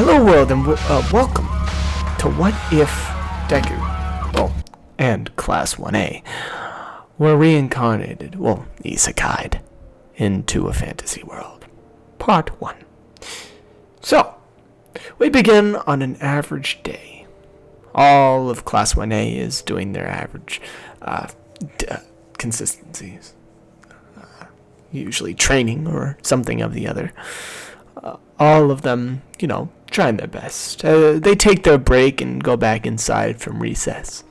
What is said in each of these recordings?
Hello world and welcome to What If Deku, and Class 1A were reincarnated, isekai'd, into a fantasy world. Part 1. So, we begin on an average day. All of Class 1A is doing their average consistencies. Usually training or something of the other. All of them, trying their best. They take their break and go back inside from recess.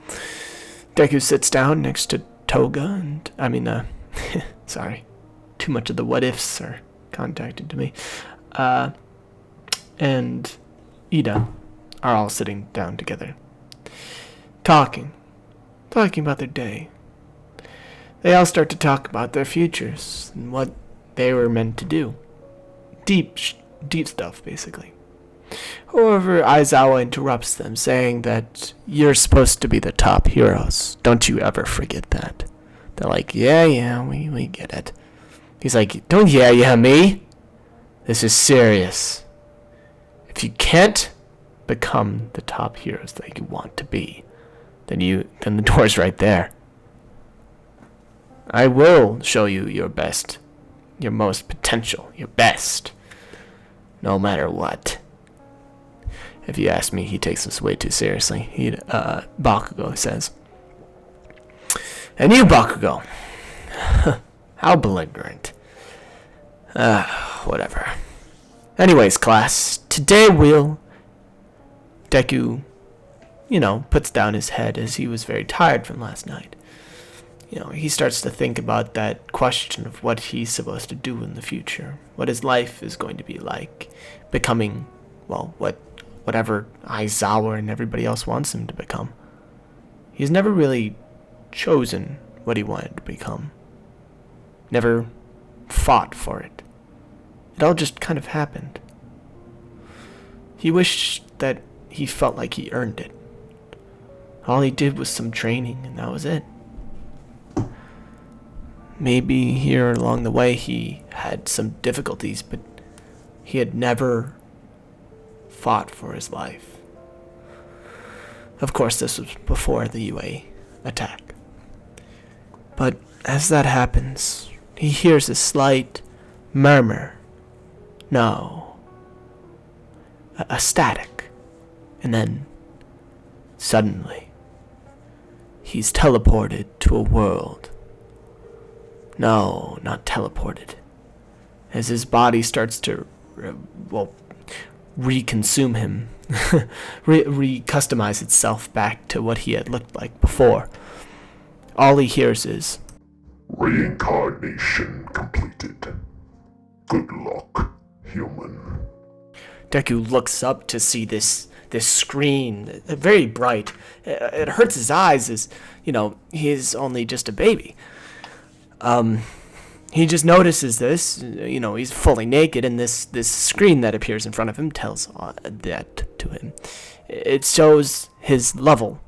Deku sits down next to Toga sorry. Too much of the what ifs are contacted to me. And Ida are all sitting down together. Talking about their day. They all start to talk about their futures and what they were meant to do. Deep stuff, basically. However, Aizawa interrupts them, saying that you're supposed to be the top heroes. Don't you ever forget that. They're like, yeah, we get it. He's like, don't yeah me. This is serious. If you can't become the top heroes that you want to be, then the door's right there. I will show you your best, your most potential, your best, no matter what. If you ask me, he takes this way too seriously. Bakugo says. And you, Bakugo. How belligerent. Whatever. Anyways, class, today Deku, puts down his head as he was very tired from last night. He starts to think about that question of what he's supposed to do in the future. What his life is going to be like. Becoming, whatever Aizawa and everybody else wants him to become. He's never really chosen what he wanted to become. Never fought for it. It all just kind of happened. He wished that he felt like he earned it. All he did was some training, and that was it. Maybe here along the way he had some difficulties, but he had never fought for his life. Of course, this was before the UA attack. But as that happens, he hears a slight murmur. No. A static. And then, suddenly, he's teleported to a world. No, not teleported. As his body starts to, reconsume him, recustomize itself back to what he had looked like before. All he hears is, Reincarnation completed. Good luck, human. Deku looks up to see this screen, very bright. It hurts his eyes as, he's only just a baby. He just notices this, he's fully naked, and this screen that appears in front of him tells that to him. It shows his level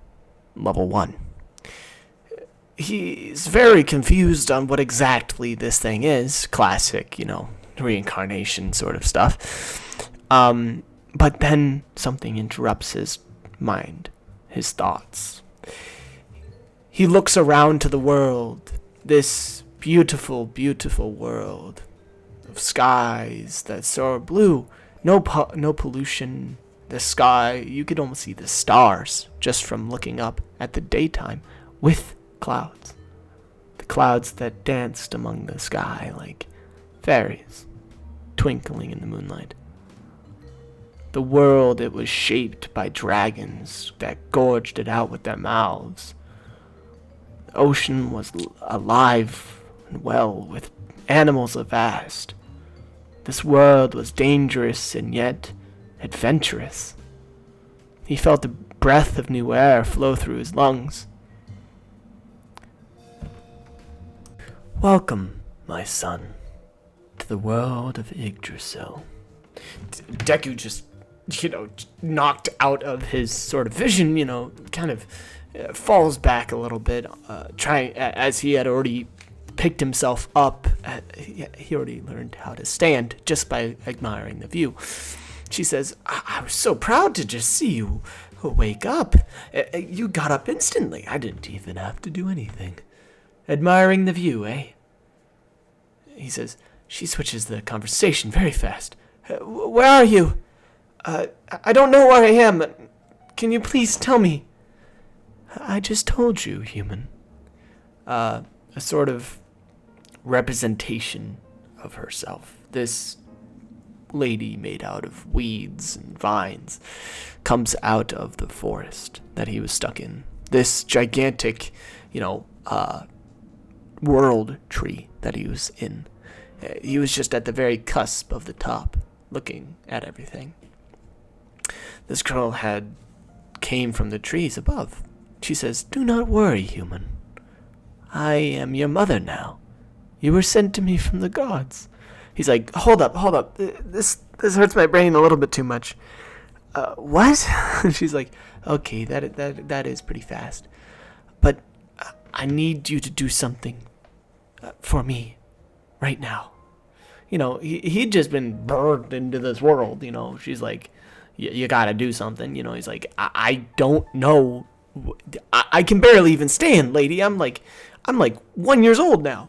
1. He's very confused on what exactly this thing is. Classic, reincarnation sort of stuff. But then something interrupts his mind, his thoughts. He looks around to the world, this beautiful, beautiful world of skies that soar blue, no pollution. The sky, you could almost see the stars just from looking up at the daytime with clouds. The clouds that danced among the sky like fairies, twinkling in the moonlight. The world, it was shaped by dragons that gorged it out with their mouths. The ocean was alive and well with animals vast. This world was dangerous and yet adventurous. He felt the breath of new air flow through his lungs. Welcome, my son, to the world of Yggdrasil. Deku just, knocked out of his sort of vision, kind of falls back a little bit, as he had already picked himself up. He already learned how to stand just by admiring the view. She says, I was so proud to just see you wake up. You got up instantly. I didn't even have to do anything. Admiring the view, eh? He says, she switches the conversation very fast. Where are you? I don't know where I am. Can you please tell me? I just told you, human. A sort of representation of herself. This lady made out of weeds and vines comes out of the forest that he was stuck in. This gigantic, world tree that he was in. He was just at the very cusp of the top, looking at everything. This girl came from the trees above. She says, do not worry, human. I am your mother now. You were sent to me from the gods. He's like, hold up. This hurts my brain a little bit too much. What? She's like, okay, that is pretty fast. But I need you to do something for me right now. He'd just been birthed into this world, She's like, you gotta do something, He's like, I don't know. I can barely even stand, lady. I'm like 1 year old now.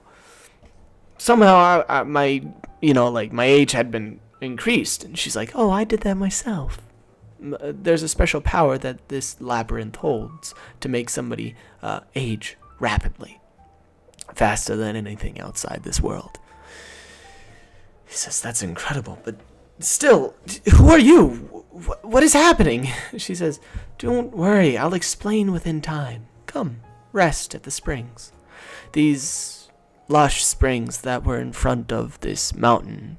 Somehow my age had been increased. And she's like, oh, I did that myself. There's a special power that this labyrinth holds to make somebody age rapidly. Faster than anything outside this world. He says, that's incredible, but still, who are you? What is happening? She says, don't worry, I'll explain within time. Come, rest at the springs. These lush springs that were in front of this mountain,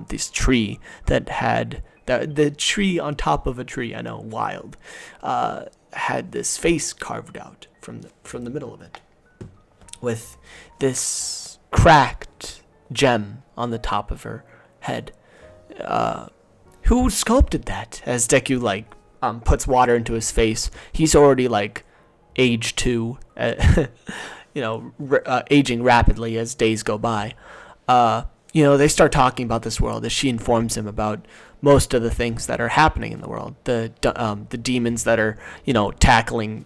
this tree that had, the tree on top of a tree, I know, wild, had this face carved out from the middle of it, with this cracked gem on the top of her head. Who sculpted that? As Deku puts water into his face, he's already age 2, aging rapidly as days go by. They start talking about this world as she informs him about most of the things that are happening in the world. The demons that are tackling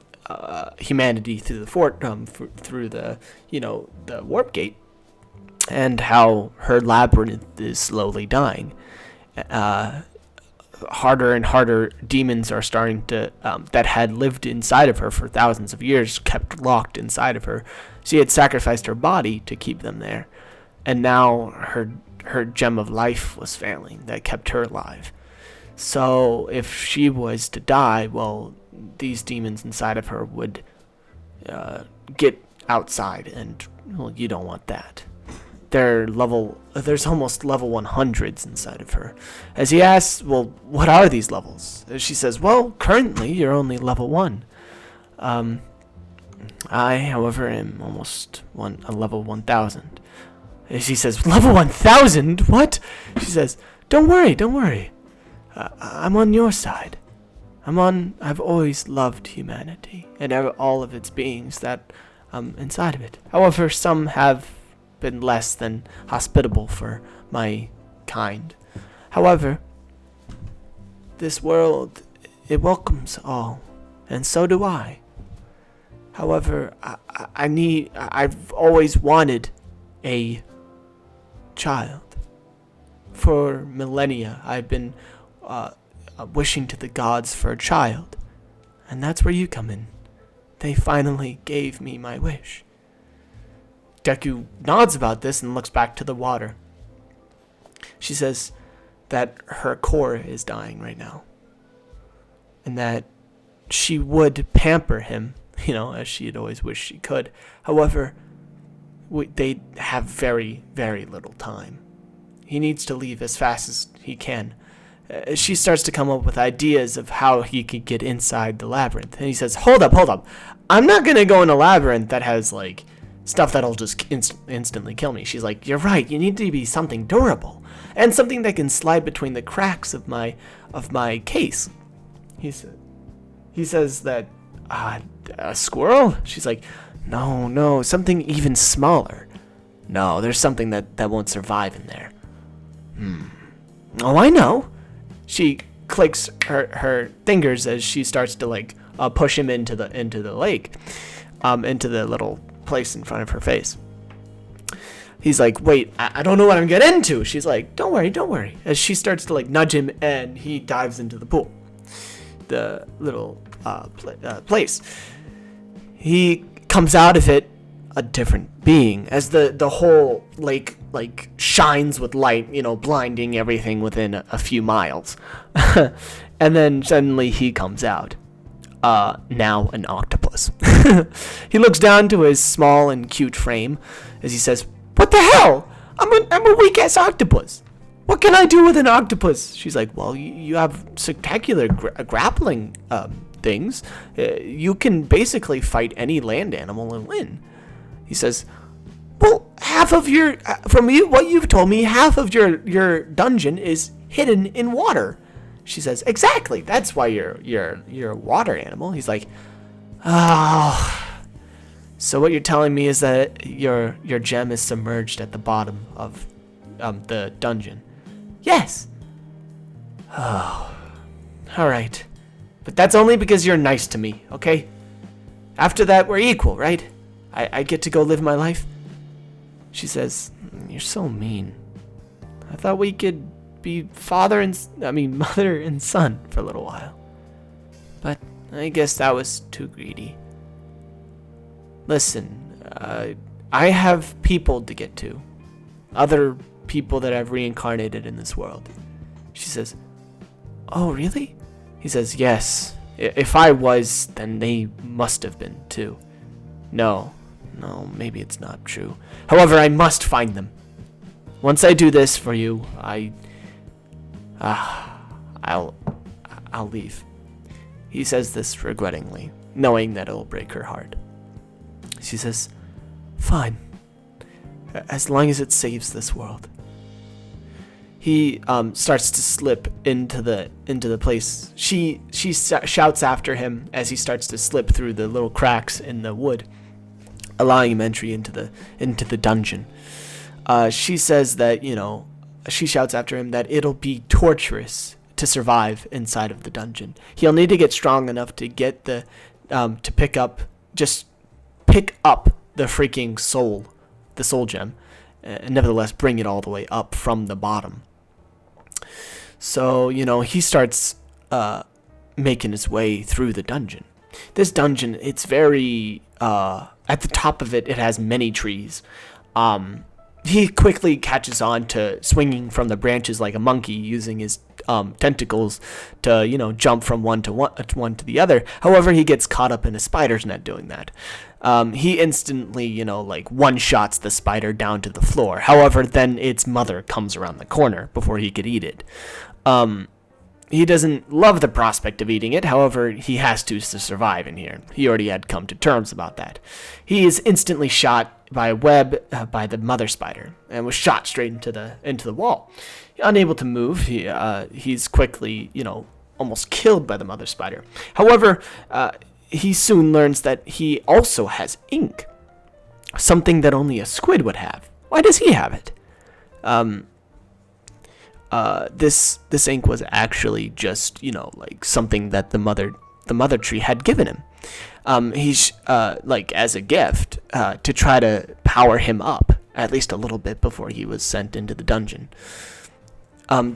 humanity through the through the the warp gate, and how her labyrinth is slowly dying. Harder and harder demons are starting to that had lived inside of her for thousands of years, kept locked inside of her. She had sacrificed her body to keep them there, and now her gem of life was failing that kept her alive. So if she was to die, well, these demons inside of her would get outside, and well, you don't want that. There's almost level 100s inside of her. As he asks, well, what are these levels? She says, well, currently you're only level 1. I, however, am almost a level 1000. She says, level 1000? What? She says, don't worry. I'm on your side. I've always loved humanity and all of its beings that inside of it. However, some have been less than hospitable for my kind. However, this world, it welcomes all, and so do I. However, I've always wanted a child. For millennia, I've been wishing to the gods for a child, and that's where you come in. They finally gave me my wish. Deku nods about this and looks back to the water. She says that her core is dying right now, and that she would pamper him, as she had always wished she could. However, they have very, very little time. He needs to leave as fast as he can. She starts to come up with ideas of how he could get inside the labyrinth. And he says, hold up. I'm not going to go in a labyrinth that has, stuff that'll just instantly kill me. She's like, you're right. You need to be something durable. And something that can slide between the cracks of my case. He says that, a squirrel? She's like, no, something even smaller. No, there's something that won't survive in there. Oh, I know. she clicks her fingers as she starts to like push him into the lake, into the little place in front of her face. He's like, wait, I don't know what I'm getting into. She's like, don't worry. As she starts to like nudge him, and he dives into the pool, the little place. He comes out of it a different being, as the whole lake like shines with light, you know, blinding everything within a few miles. And then suddenly he comes out, now an octopus. He looks down to his small and cute frame as he says, what the hell? I'm a weak ass octopus. What can I do with an octopus? She's like, well, you have spectacular grappling things. You can basically fight any land animal and win. He says, well, half of what you've told me, half of your dungeon is hidden in water. She says, exactly. That's why you're a water animal. He's like, oh. So what you're telling me is that your gem is submerged at the bottom of the dungeon. Yes. Oh. All right. But that's only because you're nice to me, okay? After that, we're equal, right? I get to go live my life. She says, you're so mean. I thought we could be mother and son for a little while. But I guess that was too greedy. Listen, I have people to get to. Other people that I've reincarnated in this world. She says, oh, really? He says, yes. If I was, then they must have been too. No, maybe it's not true. However, I must find them. Once I do this for you, I'll leave. He says this regrettingly, knowing that it'll break her heart. She says, fine, as long as it saves this world. He starts to slip into the place. She shouts after him as he starts to slip through the little cracks in the wood, allowing him entry into the dungeon. She says that, you know, she shouts after him that it'll be torturous to survive inside of the dungeon. He'll need to get strong enough to get the pick up the freaking soul, the soul gem, and nevertheless bring it all the way up from the bottom. So, you know, he starts making his way through the dungeon. This dungeon, it's very, at the top of it, it has many trees. He quickly catches on to swinging from the branches like a monkey, using his tentacles to, you know, jump from one to the other. However, he gets caught up in a spider's net doing that. He instantly, you know, like one-shots the spider down to the floor. However, then its mother comes around the corner before he could eat it. He doesn't love the prospect of eating it. However, he has to survive in here. He already had come to terms about that. He is instantly shot by a web by the mother spider and was shot straight into the wall. Unable to move, he's quickly, you know, almost killed by the mother spider. However, he soon learns that he also has ink, something that only a squid would have. Why does he have it? This ink was actually just, you know, like something that the mother tree had given him. He's like as a gift to try to power him up at least a little bit before he was sent into the dungeon.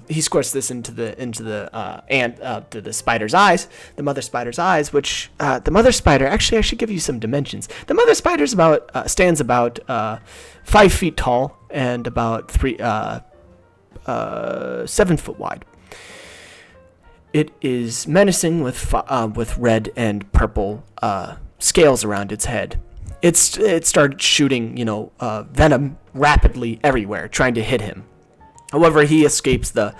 He squirts this into the spider's eyes, the mother spider's eyes, which the mother spider, actually I should give you some dimensions. The mother spider's stands about 5 feet tall and about 7 foot wide. It is menacing with red and purple scales around its head. It started shooting, you know, venom rapidly everywhere, trying to hit him. However, he escapes the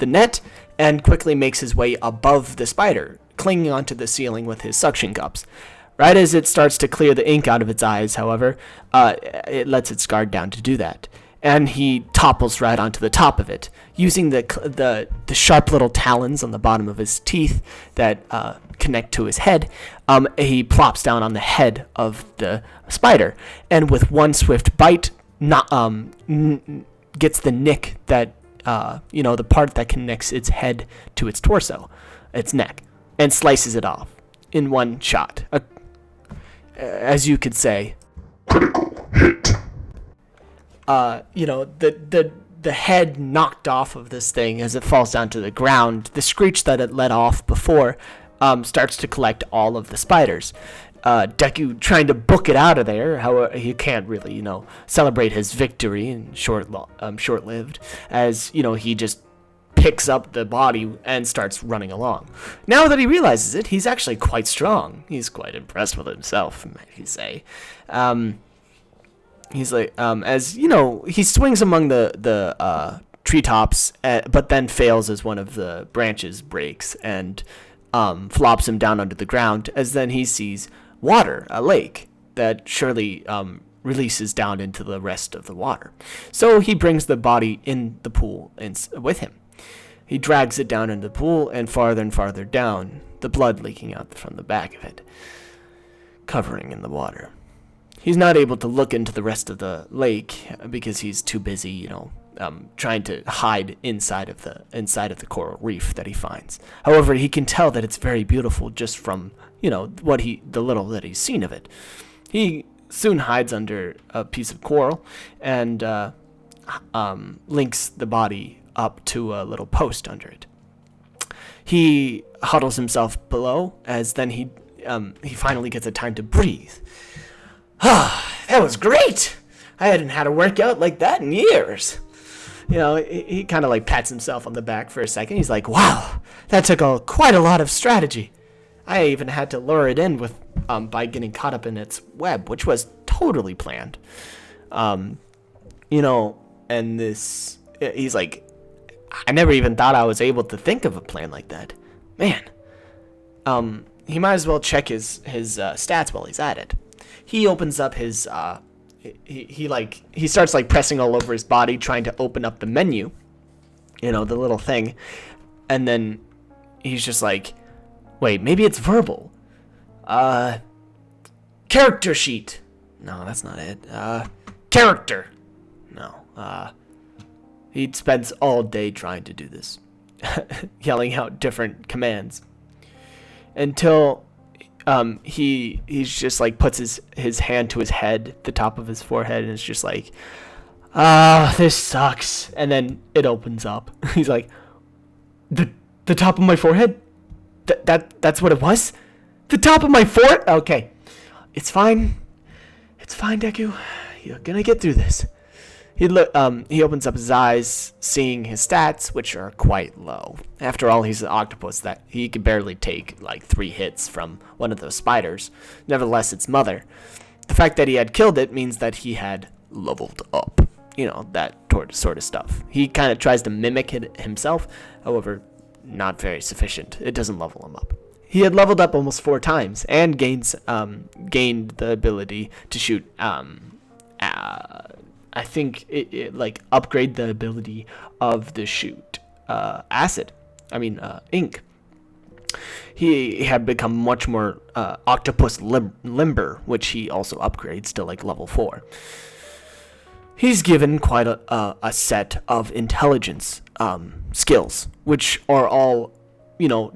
net and quickly makes his way above the spider, clinging onto the ceiling with his suction cups. Right as it starts to clear the ink out of its eyes, however, it lets its guard down to do that. And he topples right onto the top of it, using the sharp little talons on the bottom of his teeth that connect to his head. He plops down on the head of the spider, and with one swift bite, gets the nick that the part that connects its head to its torso, its neck, and slices it off in one shot. As you could say, Critical hit. The head knocked off of this thing as it falls down to the ground. The screech that it let off before starts to collect all of the spiders. Deku trying to book it out of there. However, he can't really, celebrate his victory, and short-lived, as he just picks up the body and starts running along. Now that he realizes it, he's actually quite strong. He's quite impressed with himself, might you say. He's like, he swings among the treetops, but then fails as one of the branches breaks and flops him down under the ground, as then he sees water, a lake, that surely releases down into the rest of the water. So he brings the body in the pool with him. He drags it down into the pool and farther down, the blood leaking out from the back of it, covering in the water. He's not able to look into the rest of the lake because he's too busy, trying to hide inside of the coral reef that he finds. However, he can tell that it's very beautiful just from, the little that he's seen of it. He soon hides under a piece of coral and links the body up to a little post under it. He huddles himself below, as then he finally gets a time to breathe. That was great! I hadn't had a workout like that in years. He kind of pats himself on the back for a second. He's like, wow, that took quite a lot of strategy. I even had to lure it in with by getting caught up in its web, which was totally planned. And this, he's like, I never even thought I was able to think of a plan like that. Man. He might as well check his stats while he's at it. He opens up his he starts pressing all over his body, trying to open up the menu, the little thing, and then he's just like, wait, maybe it's verbal. Character sheet. No, that's not it. Character. No. He spends all day trying to do this, yelling out different commands, until he's just puts his hand to his head, the top of his forehead, and it's just like, this sucks. And then it opens up. He's like, the top of my forehead? That's what it was? The top of my forehead? Okay. It's fine. It's fine, Deku. You're gonna get through this. He opens up his eyes, seeing his stats, which are quite low. After all, he's an octopus that he could barely take 3 hits from one of those spiders. Nevertheless, its mother. The fact that he had killed it means that he had leveled up. That sort of stuff. He kind of tries to mimic it himself, however, not very sufficient. It doesn't level him up. He had leveled up almost 4 times and gained the ability to shoot I think it upgrade the ability of the shoot ink. He had become much more octopus limber, which he also upgrades to level 4. He's given quite a set of intelligence skills, which are all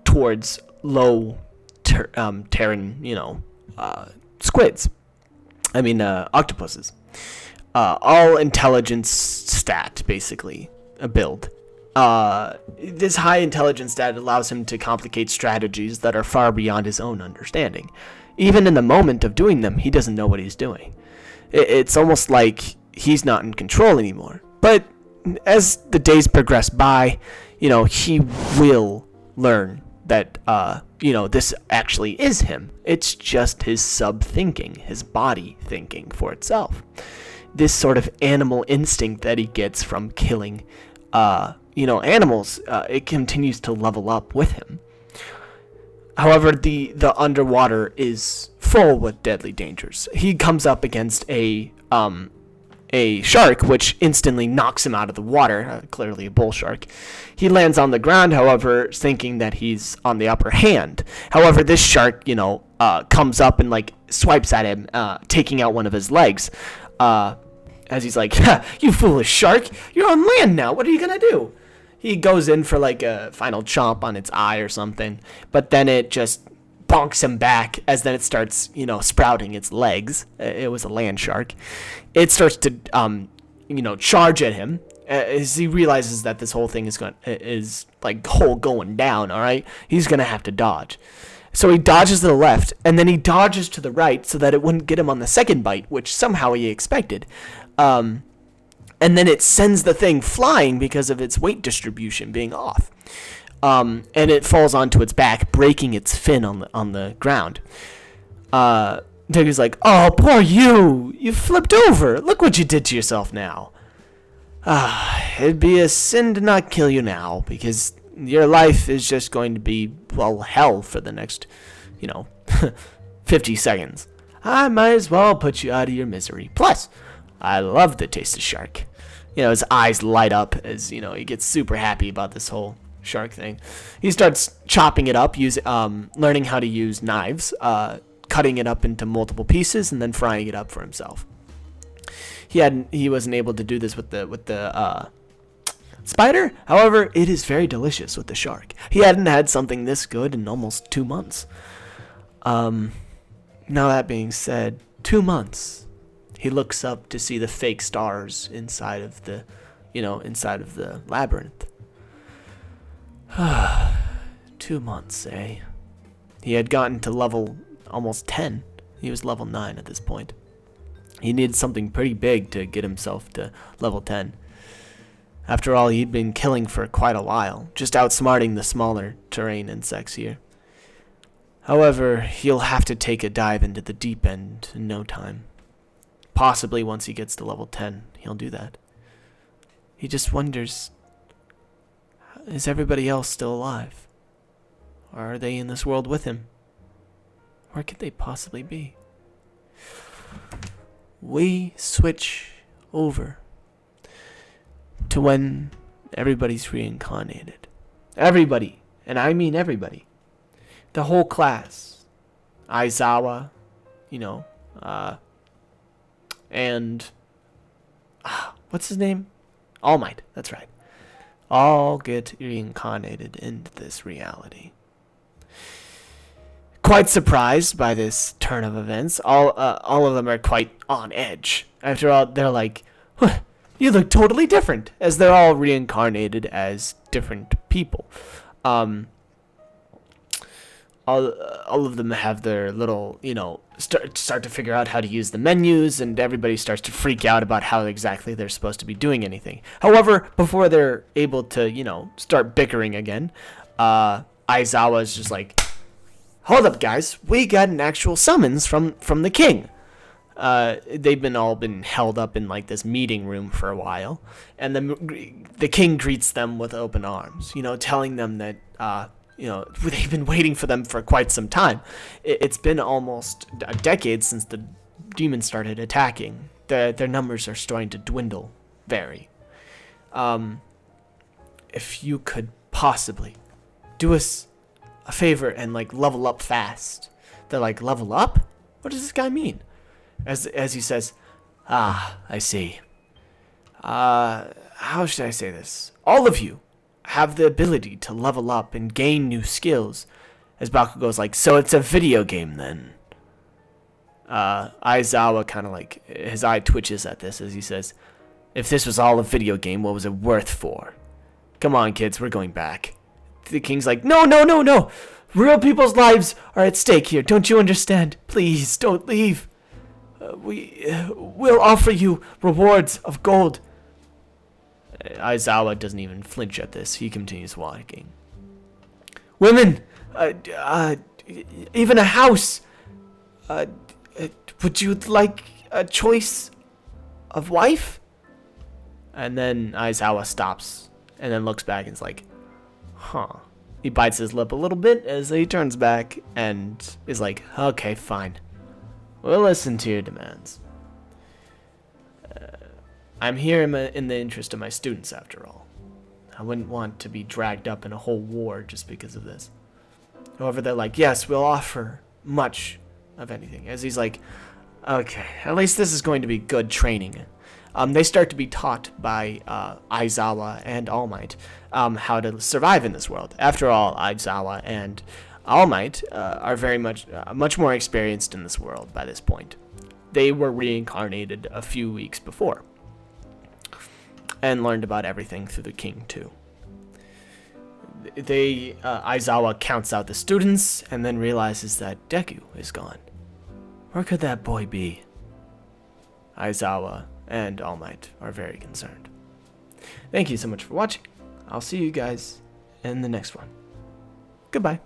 towards low Terran squids. Octopuses. All intelligence stat, basically, a build. This high intelligence stat allows him to complicate strategies that are far beyond his own understanding. Even in the moment of doing them, he doesn't know what he's doing. It's almost like he's not in control anymore. But as the days progress by, he will learn that, this actually is him. It's just his sub-thinking, his body thinking for itself. This sort of animal instinct that he gets from killing, animals, it continues to level up with him. However, the underwater is full with deadly dangers. He comes up against a shark, which instantly knocks him out of the water, clearly a bull shark. He lands on the ground, however, thinking that he's on the upper hand. However, this shark, comes up and swipes at him, taking out one of his legs. As he's like, you foolish shark, you're on land now, what are you gonna do? he goes in for like a final chomp on its eye or something, but then it just bonks him back as then it starts, sprouting its legs. It was a land shark. It starts to, charge at him as he realizes that this whole thing is like whole going down. All right, he's gonna have to dodge. So he dodges to the left, and then he dodges to the right so that it wouldn't get him on the second bite, which somehow he expected. And then it sends the thing flying because of its weight distribution being off. And it falls onto its back, breaking its fin on the ground. Deku's like, "Oh, poor you! You flipped over. Look what you did to yourself now. It'd be a sin to not kill you now, because your life is just going to be, well, hell for the next, 50 seconds. I might as well put you out of your misery. Plus, I love the taste of shark." His eyes light up as, he gets super happy about this whole shark thing. He starts chopping it up, learning how to use knives, cutting it up into multiple pieces, and then frying it up for himself. He wasn't able to do this with the spider. However, it is very delicious with the shark. He hadn't had something this good in almost 2 months. Now that being said, 2 months. He looks up to see the fake stars inside of the labyrinth. 2 months, eh? He had gotten to level almost 10. He was level 9 at this point. He needed something pretty big to get himself to level 10. After all, he'd been killing for quite a while, just outsmarting the smaller terrain insects here. However, he'll have to take a dive into the deep end in no time. Possibly once he gets to level 10, he'll do that. He just wonders, is everybody else still alive? Or are they in this world with him? Where could they possibly be? We switch over to when everybody's reincarnated. Everybody, and I mean everybody. The whole class. Aizawa, and what's his name? All Might, that's right. All get reincarnated into this reality. Quite surprised by this turn of events. All of them are quite on edge. After all, they're like, "You look totally different," as they're all reincarnated as different people. All of them have their little, start to figure out how to use the menus, and everybody starts to freak out about how exactly they're supposed to be doing anything. However, before they're able to, start bickering again, Aizawa's just like, "Hold up, guys. We got an actual summons from the king." They've all been held up in like this meeting room for a while, and the king greets them with open arms, telling them that they've been waiting for them for quite some time. It's been almost a decade since the demons started attacking. Their numbers are starting to dwindle, very. If you could possibly do us a favor and like level up fast. They're like, "Level up? What does this guy mean?" As he says, "I see. How should I say this? All of you have the ability to level up and gain new skills." As Bakugo's like, "So it's a video game then?" Aizawa kind of like, his eye twitches at this as he says, "If this was all a video game, what was it worth for? Come on, kids, we're going back." The king's like, "No. Real people's lives are at stake here. Don't you understand? Please, don't leave. We'll offer you rewards of gold." Aizawa doesn't even flinch at this. He continues walking. "Women, even a house. Would you like a choice of wife?" And then Aizawa stops and then looks back and is like, "Huh." He bites his lip a little bit as he turns back and is like, "Okay, fine. We'll listen to your demands. I'm here in the interest of my students, after all. I wouldn't want to be dragged up in a whole war just because of this." However, they're like, "Yes, we'll offer much of anything." As he's like, "Okay, at least this is going to be good training. They start to be taught by Aizawa and All Might how to survive in this world. After all, Aizawa and All Might are very much more experienced in this world by this point. They were reincarnated a few weeks before and learned about everything through the king too. Aizawa counts out the students and then realizes that Deku is gone. Where could that boy be? Aizawa and All Might are very concerned. Thank you so much for watching. I'll see you guys in the next one. Goodbye.